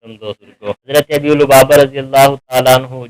کو حضرت ابی لبابہ رضی اللہ تعالیٰ عنہ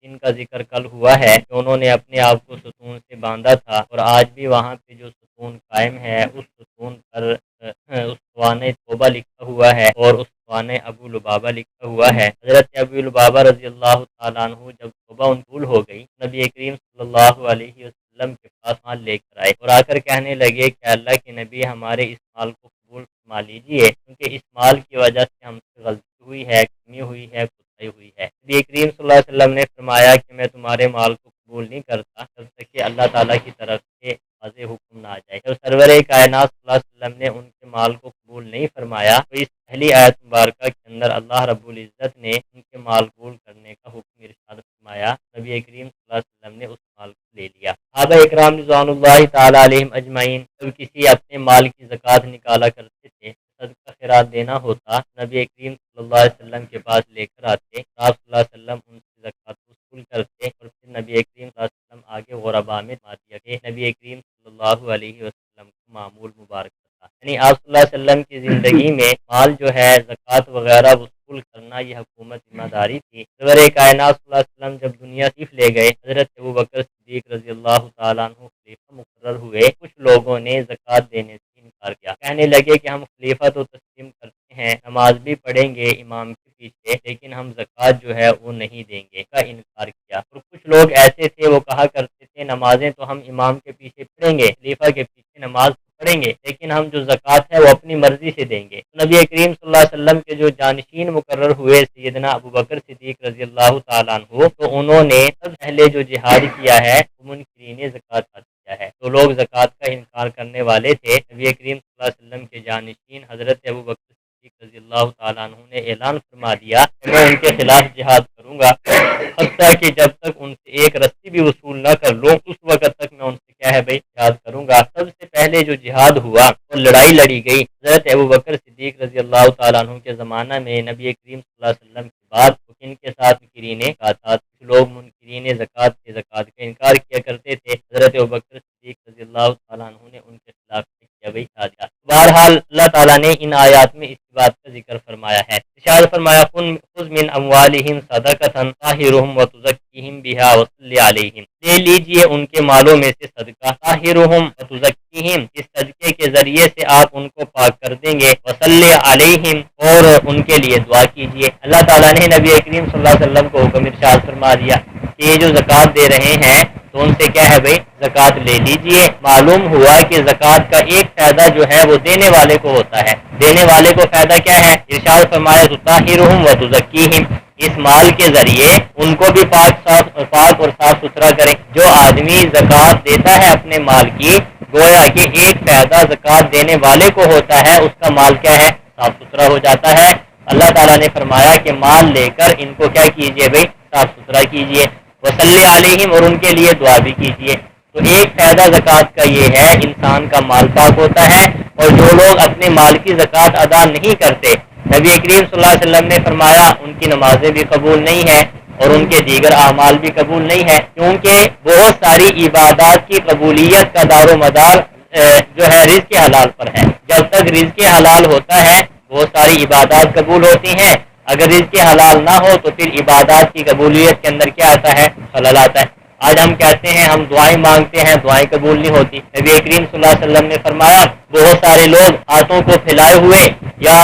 جن کا ذکر کل ہوا ہے کہ انہوں نے اپنے آپ کو ستون سے باندھا تھا اور آج بھی وہاں پہ جو ستون قائم ہے اس ستون پر اسوانِ توبہ لکھا ہوا ہے اور اسوانِ ابو لبابہ لکھا ہوا ہے۔ حضرت ابو لبابہ رضی اللہ تعالیٰ عنہ جب توبہ قبول ہو گئی، نبی کریم صلی اللہ علیہ وسلم کے پاس مال لے کر آئے اور آ کر کہنے لگے کہ اللہ کے نبی ہمارے اس مال کو قبول فرما لیجیے، کیونکہ اس مال کی وجہ سے ہم سے غلطی ہوئی ہے، کمی ہوئی ہے، کوتاہی ہوئی ہے۔ نبی کریم صلی اللہ علیہ وسلم نے فرمایا کہ میں تمہارے مال کو قبول نہیں کرتا جب تک کہ اللہ تعالیٰ کی طرف سے واضح حکم نہ آ جائے۔ جب سرور کائنات صلی اللہ علیہ وسلم نے ان کے مال کو قبول نہیں فرمایا تو اس پہلی آیت مبارکہ کے اندر اللہ رب العزت نے ان کے مال قبول کرنے کا حکم ارشاد فرمایا۔ نبی کریم صلی اللہ علیہ وسلم نے اس مال کو لے لیا۔ صحابہ اکرام رضوان اللہ تعالیٰ علیہم اجمعین جب کسی اپنے مال کی زکوٰۃ نکالا کرتے تھے، صدقہ خیرات دینا ہوتا، نبی کریم صلی اللہ علیہ وسلم کے پاس لے کر آتے، آپ صلی اللہ علیہ وسلم ان سے زکوٰۃ وصول کرتے اور پھر نبی کریم صلی اللہ علیہ وسلم آگے غرباء میں جما دیا کہ نبی کریم صلی اللہ علیہ وسلم کو معمول مبارک تھا۔ یعنی آپ صلی اللہ علیہ وسلم کی زندگی میں مال جو ہے زکوٰۃ وغیرہ وصول کرنا یہ حکومت ذمہ داری تھی۔ سرور کائنات صلی اللہ علیہ وسلم جب دنیا تشریف لے گئے، حضرت ابوبکر صدیق رضی اللہ تعالیٰ عنہ خلیفہ مقرر ہوئے، کچھ لوگوں نے زکوٰۃ دینے سے انکار کیا، کہنے لگے کہ ہم خلیفہ تو تسلیم کرتے ہیں، نماز بھی پڑھیں گے امام کے پیچھے، لیکن ہم زکوٰۃ جو ہے وہ نہیں دیں گے، کا انکار کیا۔ اور کچھ لوگ ایسے تھے وہ کہا کرتے تھے نمازیں تو ہم امام کے پیچھے پڑھیں گے، خلیفہ کے پیچھے نماز پڑھیں گے، لیکن ہم جو زکوٰۃ ہے وہ اپنی مرضی سے دیں گے۔ نبی کریم صلی اللہ علیہ وسلم کے جو جانشین مقرر ہوئے سیدنا ابوبکر صدیق رضی اللہ تعالیٰ عنہ، تو انہوں نے سب پہلے جو جہاد کیا ہے وہ منکرین زکوٰۃ کا کیا ہے۔ تو لوگ زکوٰۃ کا انکار کرنے والے تھے، نبی کریم صلی اللہ علیہ وسلم کے جانشین حضرت ابوبکر صدیق رضی اللہ تعالیٰ عنہ نے اعلان فرما دیا کہ میں ان کے خلاف جہاد کروں گا، حتیٰ کہ جب تک ان سے ایک رسی بھی وصول نہ کر لوں اس وقت تک میں ان سے کیا ہے بھائی جہاد کروں گا۔ سب سے پہلے جو جہاد ہوا وہ لڑائی لڑی گئی حضرت ابوبکر صدیق رضی اللہ تعالیٰ عنہ کے زمانہ میں، نبی کریم صلی اللہ علیہ وسلم کے بعد ان کے ساتھ منکرین زکوٰۃ، کچھ لوگ منکرین زکوٰۃ کے زکوٰۃ کا انکار کیا کرتے تھے، حضرت ابوبکر صدیق رضی اللہ تعالیٰ عنہ نے ان کے خلاف کیا بھائی کہا دیا۔ بہرحال اللہ تعالیٰ نے ان آیات میں اس بات کا ذکر فرمایا ہے، ارشاد فرمایا خذ من اموالہم صدقۃ طاہرہم وتزکیہم بہا وصلی علیہم، لے لیجئے ان کے مالوں میں سے صدقہ، طاہرہم وتزکیہم، اس صدقے کے ذریعے سے آپ ان کو پاک کر دیں گے، وصلی علیہم، اور ان کے لیے دعا کیجئے۔ اللہ تعالیٰ نے نبی کریم صلی اللہ علیہ وسلم کو حکم ارشاد فرما دیا کہ یہ جو زکوٰۃ دے رہے ہیں تو ان سے کیا ہے بھائی زکوٰۃ لے لیجئے۔ معلوم ہوا کہ زکوٰۃ کا ایک فائدہ جو ہے وہ دینے والے کو ہوتا ہے، دینے والے کو فائدہ کیا ہے؟ ارشاد فرمایا طاہرہم وتزکیہم، اس مال کے ذریعے ان کو بھی پاک اور صاف ستھرا کریں۔ جو آدمی زکوٰۃ دیتا ہے اپنے مال کی، گویا کہ ایک فائدہ زکوٰۃ دینے والے کو ہوتا ہے، اس کا مال کیا ہے صاف ستھرا ہو جاتا ہے۔ اللہ تعالیٰ نے فرمایا کہ مال لے کر ان کو کیا کیجئے بھائی صاف ستھرا کیجئے، وصلی علیہم، اور ان کے لیے دعا بھی کیجئے۔ تو ایک فائدہ زکوٰۃ کا یہ ہے انسان کا مال پاک ہوتا ہے، اور جو لوگ اپنے مال کی زکوٰۃ ادا نہیں کرتے، نبی کریم صلی اللہ علیہ وسلم نے فرمایا ان کی نمازیں بھی قبول نہیں ہیں اور ان کے دیگر اعمال بھی قبول نہیں ہے، کیونکہ بہت ساری عبادات کی قبولیت کا دار و مدار جو ہے رزق حلال پر ہے۔ جب تک رزق حلال ہوتا ہے بہت ساری عبادات قبول ہوتی ہیں، اگر رزق حلال نہ ہو تو پھر عبادات کی قبولیت کے اندر کیا آتا ہے؟ خلل آتا ہے۔ آج ہم کہتے ہیں ہم دعائیں مانگتے ہیں، دعائیں قبول نہیں ہوتی۔ نبی کریم صلی اللہ علیہ وسلم نے فرمایا بہت سارے لوگ ہاتھوں کو پھیلائے ہوئے یا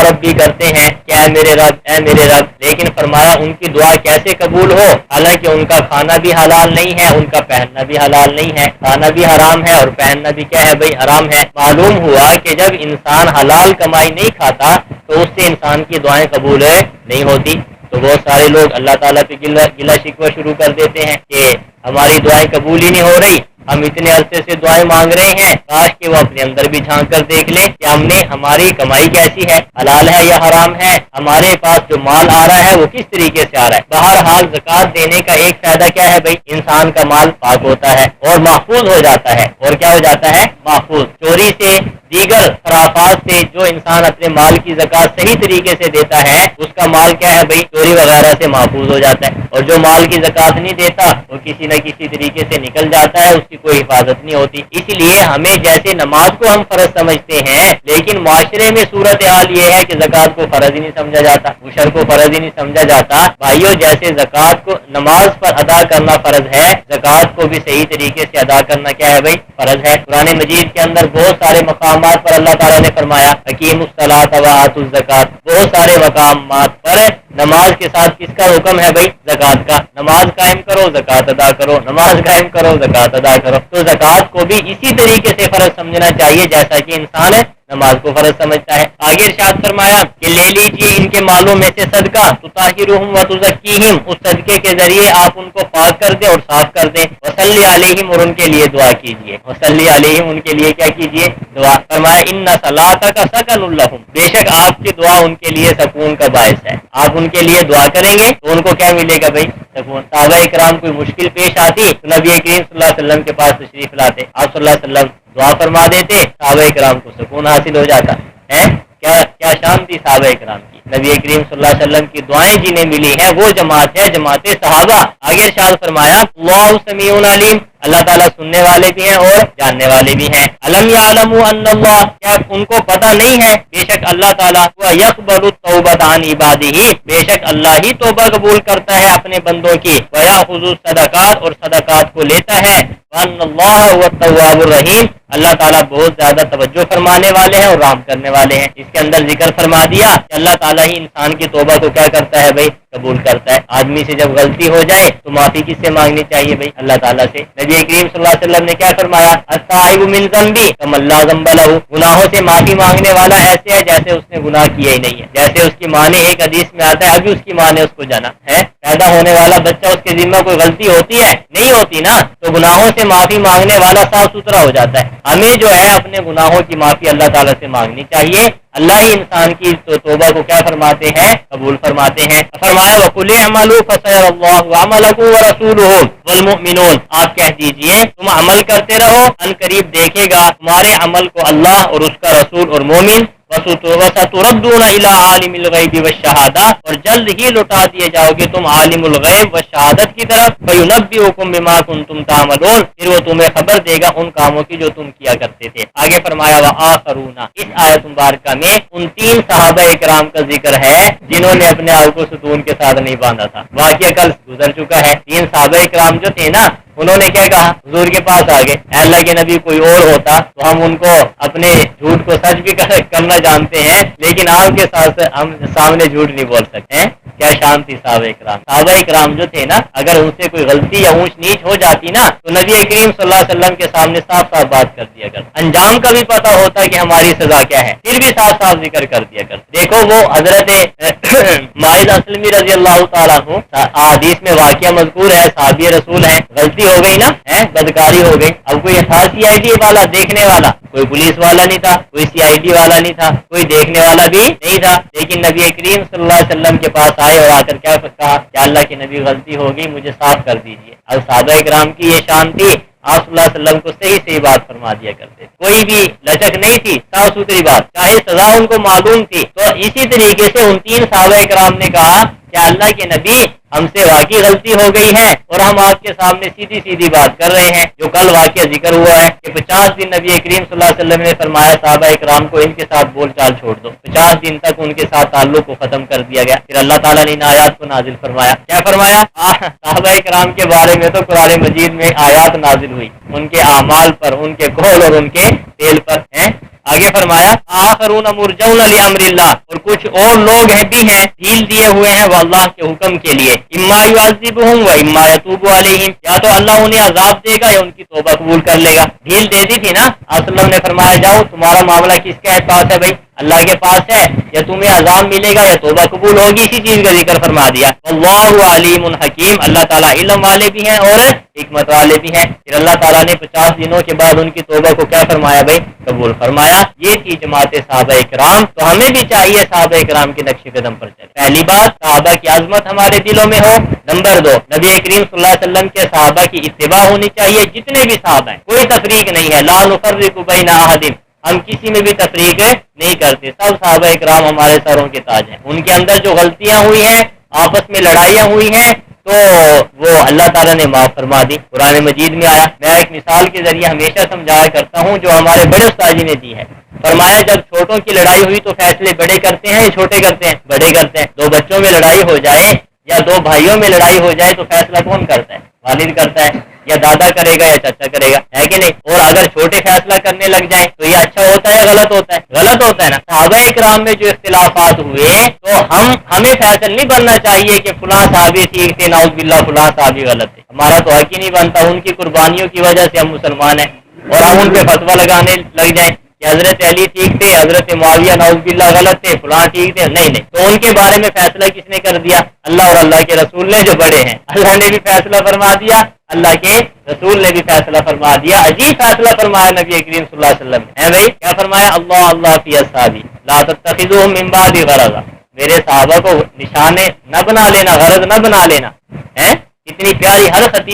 ربی کرتے ہیں کہ اے میرے رب اے میرے رب، لیکن فرمایا ان کی دعا کیسے قبول ہو؟ حالانکہ ان کا کھانا بھی حلال نہیں ہے، ان کا پہننا بھی حلال نہیں ہے، کھانا بھی حرام ہے اور پہننا بھی کیا ہے بھائی حرام ہے۔ معلوم ہوا کہ جب انسان حلال کمائی نہیں کھاتا تو اس سے انسان کی دعائیں قبول نہیں ہوتی۔ تو بہت سارے لوگ اللہ تعالیٰ پہ گلہ شکوہ شروع کر دیتے ہیں کہ ہماری دعائیں قبول ہی نہیں ہو رہی، ہم اتنے عرصے سے دعائیں مانگ رہے ہیں، کاش کہ وہ اپنے اندر بھی جھانک کر دیکھ لیں کہ ہماری کمائی کیسی ہے، حلال ہے یا حرام ہے، ہمارے پاس جو مال آ رہا ہے وہ کس طریقے سے آ رہا ہے۔ بہرحال زکوٰۃ دینے کا ایک فائدہ کیا ہے بھائی؟ انسان کا مال پاک ہوتا ہے اور محفوظ ہو جاتا ہے، اور کیا ہو جاتا ہے؟ محفوظ، چوری سے، دیگر خرافات سے جو انسان اپنے مال کی زکوٰۃ صحیح طریقے سے دیتا ہے اس کا مال کیا ہے بھائی، چوری وغیرہ سے محفوظ ہو جاتا ہے، اور جو مال کی زکوٰۃ نہیں دیتا وہ کسی نہ کسی طریقے سے نکل جاتا ہے، اس کی کوئی حفاظت نہیں ہوتی۔ اس لیے ہمیں جیسے نماز کو ہم فرض سمجھتے ہیں، لیکن معاشرے میں صورتحال یہ ہے کہ زکوٰۃ کو فرض ہی نہیں سمجھا جاتا، عشر کو فرض ہی نہیں سمجھا جاتا۔ بھائیوں، جیسے زکوٰۃ کو نماز پر ادا کرنا فرض ہے، زکوٰۃ کو بھی صحیح طریقے سے ادا کرنا کیا ہے بھائی، فرض ہے۔ قرآن مجید کے اندر بہت سارے مقامات پر اللہ تعالیٰ نے فرمایا اقیموا الصلاۃ وآتوا الزکاۃ، بہت سارے مقامات پر نماز کے ساتھ کس کا حکم ہے بھائی، زکوٰۃ کا۔ نماز قائم کرو، زکوٰۃ ادا کرو، نماز قائم کرو، زکوٰۃ ادا کرو۔ تو زکوٰۃ کو بھی اسی طریقے سے فرض سمجھنا چاہیے جیسا کہ انسان ہے نماز کو فرض سمجھتا ہے۔ آگے ارشاد فرمایا کہ لے لیجئے ان کے مالوں میں سے صدقہ، تطہرہم وتزکیہم، اس صدقے کے ذریعے آپ ان کو پاک کر دیں اور صاف کر دیں، وصلی علیہم، اور ان کے لیے دعا کیجئے، وصلی علیہم، ان کے لیے کیا کیجئے، دعا۔ فرمایا ان صلاتک سکن لہم، بے شک آپ کی دعا ان کے لیے سکون کا باعث ہے۔ آپ ان کے لیے دعا کریں گے تو ان کو کیا ملے گا بھائی، سکون۔ صحابہ کرام کوئی مشکل پیش آتی تو نبی کریم صلی اللہ علیہ وسلم کے پاس تشریف لاتے، آپ صلی اللہ علیہ وسلم دعا فرما دیتے، صحابہ کرام کو سکون حاصل ہو جاتا ہے۔ کیا شان تھی صحابہ کرام کی، نبی کریم صلی اللہ علیہ وسلم کی دعائیں جنہیں ملی ہیں وہ جماعت ہے، جماعت صحابہ۔ آگے ارشاد فرمایا اللہ سمیع علیم، اللہ تعالیٰ سننے والے بھی ہیں اور جاننے والے بھی ہیں۔ الم یعلموا ان اللہ، کیا ان کو پتہ نہیں ہے بے شک اللہ تعالیٰ یقبل التوبۃ عن عبادہ، بے شک اللہ ہی توبہ قبول کرتا ہے اپنے بندوں کی، ویأخذ الصدقات، اور صدقات کو لیتا ہے، وان اللہ هو التواب الرحیم، اللہ تعالیٰ بہت زیادہ توجہ فرمانے والے ہیں اور رحم کرنے والے ہیں۔ اس کے اندر ذکر فرما دیا کہ اللہ تعالیٰ ہی انسان کی توبہ کو کیا کرتا ہے بھائی، قبول کرتا ہے۔ آدمی سے جب غلطی ہو جائے تو معافی کس سے مانگنی چاہیے بھائی، اللہ تعالیٰ سے۔ نبی کریم صلی اللہ علیہ وسلم نے کیا فرمایا، التائب من ذنبی کمن لا ذنب لہ، گناہوں سے معافی مانگنے والا ایسے ہے جیسے اس نے گناہ کیا ہی نہیں ہے۔ جیسے اس کی ماں نے، ایک حدیث میں آتا ہے ابھی اس کی ماں نے اس کو جانا ہے، پیدا ہونے والا بچہ اس کے ذمہ کوئی غلطی ہوتی ہے نہیں ہوتی نا، تو گناہوں سے معافی مانگنے والا صاف ستھرا ہو جاتا ہے۔ ہمیں جو ہے اپنے گناہوں کی معافی اللہ تعالیٰ سے مانگنی چاہیے، اللہ ہی انسان کی توبہ کو کیا فرماتے ہیں، قبول فرماتے ہیں۔ فرمایا وَقُلْ اعْمَلُوا فَسَيَرَى اللَّهُ عَمَلَكُمْ وَرَسُولُهُ وَالْمُؤْمِنُونَ، آپ کہہ دیجئے تم عمل کرتے رہو، ان قریب دیکھے گا تمہارے عمل کو اللہ اور اس کا رسول اور مومن، وَسَتُرَدُّونَ إِلَىٰ عَالِمِ الْغَيْبِ وَالشَّهَادَةِ، اور جلد ہی لوٹا دیے جاؤ گے تم عالم الغیب و شہادت کی طرف، فَيُنَبِّئُكُم بِمَا كُنتُمْ تَعْمَلُونَ، پھر وہ تمہیں خبر دے گا ان کاموں کی جو تم کیا کرتے تھے۔ آگے فرمایا وَآخَرُونَ، اس آیت مبارکہ میں ان 3 صحابہ کرام کا ذکر ہے جنہوں نے اپنے آپ کو ستون کے ساتھ نہیں باندھا تھا۔ واقعہ کل گزر چکا ہے۔ 3 صحابہ کرام جو تھے نا، انہوں نے کیا کہا، حضور کے پاس آ گئے، اے اللہ کے نبی کوئی اور ہوتا تو ہم ان کو اپنے جھوٹ کو سچ بھی کرنا جانتے ہیں، لیکن آپ کے ساتھ ہم سامنے جھوٹ نہیں بول سکتے ہیں۔ کیا شان تھی صحابہ کرام۔ صحابہ کرام جو تھے نا، اگر ان سے کوئی غلطی یا اونچ نیچ ہو جاتی نا تو نبی کریم صلی اللہ علیہ وسلم کے سامنے صاف صاف بات کر دیا کر، انجام کا بھی پتہ ہوتا کہ ہماری سزا کیا ہے، پھر بھی صاف صاف ذکر کر دیا کر۔ دیکھو وہ حضرت ماعز اسلمی رضی اللہ تعالیٰ عنہ، حدیث میں واقعہ مذکور ہے، صحابی رسول ہے، غلطی ہو گئی نا، بدکاری ہو گئی۔ اب کوئی خاص CID والا دیکھنے والا، کوئی پولیس والا نہیں تھا، کوئی CID والا نہیں تھا، کوئی دیکھنے والا بھی نہیں تھا، لیکن نبی کریم صلی اللہ علیہ وسلم کے پاس آئے اور آ کر کیا کہا کہ اللہ کے نبی غلطی ہو گئی، مجھے صاف کر دیجئے۔ اب صحابہ کرام کی یہ شان تھی، آپ صلی اللہ علیہ وسلم کو صحیح بات فرما دیا کرتے، کوئی بھی لچک نہیں تھی، صاف ستھری بات، چاہے سزا ان کو معلوم تھی۔ تو اسی طریقے سے ان 3 صحابہ کرام نے کہا کہ اللہ کے نبی ہم سے واقعی غلطی ہو گئی ہے اور ہم آپ کے سامنے سیدھی بات کر رہے ہیں، جو کل واقعہ ذکر ہوا ہے کہ 50 دن نبی کریم صلی اللہ علیہ وسلم نے فرمایا صحابہ کرام کو ان کے ساتھ بول چال چھوڑ دو، 50 دن تک ان کے ساتھ تعلق کو ختم کر دیا گیا۔ پھر اللہ تعالیٰ نے ان آیات کو نازل فرمایا، کیا فرمایا، صحابہ کرام کے بارے میں تو قرآن مجید میں آیات نازل ہوئی، ان کے اعمال پر، ان کے قول اور ان کے فعل پر ہیں۔ آگے فرمایا آخرون مرجون لامر اللہ، اور کچھ اور لوگ بھی ہیں ڈھیل دیے ہوئے ہیں وہ اللہ کے حکم کے لیے، اما یعذبہم و اما یتوب علیہم، یا تو اللہ انہیں عذاب دے گا یا ان کی توبہ قبول کر لے گا۔ ڈھیل دے دی تھی نا، اللہ نے فرمایا جاؤ تمہارا معاملہ کس کے پاس ہے بھائی، اللہ کے پاس ہے، یا تمہیں عذاب ملے گا یا توبہ قبول ہوگی، اسی چیز کا ذکر فرما دیا۔ اللہ علیم حکیم، اللہ تعالیٰ علم والے بھی ہیں اور حکمت والے بھی ہیں۔ پھر اللہ تعالیٰ نے 50 دنوں کے بعد ان کی توبہ کو کیا فرمایا بھائی، قبول فرمایا۔ یہ تھی جماعت صحابہ کرام، تو ہمیں بھی چاہیے صحابہ کرام کے نقش قدم پر چلے۔ پہلی بات، صحابہ کی عظمت ہمارے دلوں میں ہو۔ نمبر 2، نبی کریم صلی اللہ علیہ وسلم کے صحابہ کی اتباع ہونی چاہیے، جتنے بھی صحابہ ہیں، کوئی تفریق نہیں ہے، لا نفرق بین احد، ہم کسی میں بھی تفریق نہیں کرتے، سب صحابہ اکرام ہمارے سروں کے تاج ہیں۔ ان کے اندر جو غلطیاں ہوئی ہیں، آپس میں لڑائیاں ہوئی ہیں، تو وہ اللہ تعالیٰ نے معاف فرما دی، قرآن مجید میں آیا۔ میں ایک مثال کے ذریعے ہمیشہ سمجھایا کرتا ہوں جو ہمارے بڑے استاد جی نے دی ہے، فرمایا جب چھوٹوں کی لڑائی ہوئی تو فیصلے بڑے کرتے ہیں یا چھوٹے کرتے ہیں؟ بڑے کرتے ہیں۔ دو بچوں میں لڑائی ہو جائے یا دو بھائیوں میں لڑائی ہو جائے تو فیصلہ کون کرتا ہے؟ والد کرتا ہے، یا دادا کرے گا یا چچا کرے گا، ہے کہ نہیں؟ اور اگر چھوٹے فیصلہ کرنے لگ جائیں تو یہ اچھا ہوتا ہے، غلط ہوتا ہے؟ غلط ہوتا ہے نا۔ صحابہ اکرام میں جو اختلافات ہوئے تو ہمیں فیصل نہیں بننا چاہیے کہ فلاں صحابی ٹھیک تھے، نعوذ باللہ فلاں صحابی غلط تھے۔ ہمارا تو حق ہی نہیں بنتا، ان کی قربانیوں کی وجہ سے ہم مسلمان ہیں، اور ہم ان پہ فتویٰ لگانے لگ جائیں کہ حضرت علی ٹھیک تھے، حضرت معاویہ نعوذ باللہ غلط تھے، فلاں ٹھیک تھے۔ نہیں نہیں، تو ان کے بارے میں فیصلہ کس نے کر دیا؟ اللہ اور اللہ کے رسول نے، جو بڑے ہیں۔ اللہ نے بھی فیصلہ فرما دیا، اللہ کے رسول نے بھی فیصلہ فرما دیا۔ عجیب فیصلہ فرمایا نبی کریم صلی اللہ علیہ وسلم نے، ہے بھائی کیا فرمایا؟ اللہ اللہ فی اصحابی لا تتخذوهم من بعدی غرضا، میرے صحابہ کو نشانے نہ بنا لینا، غرض نہ بنا لینا، ہے کتنی پیاری ہر خطیب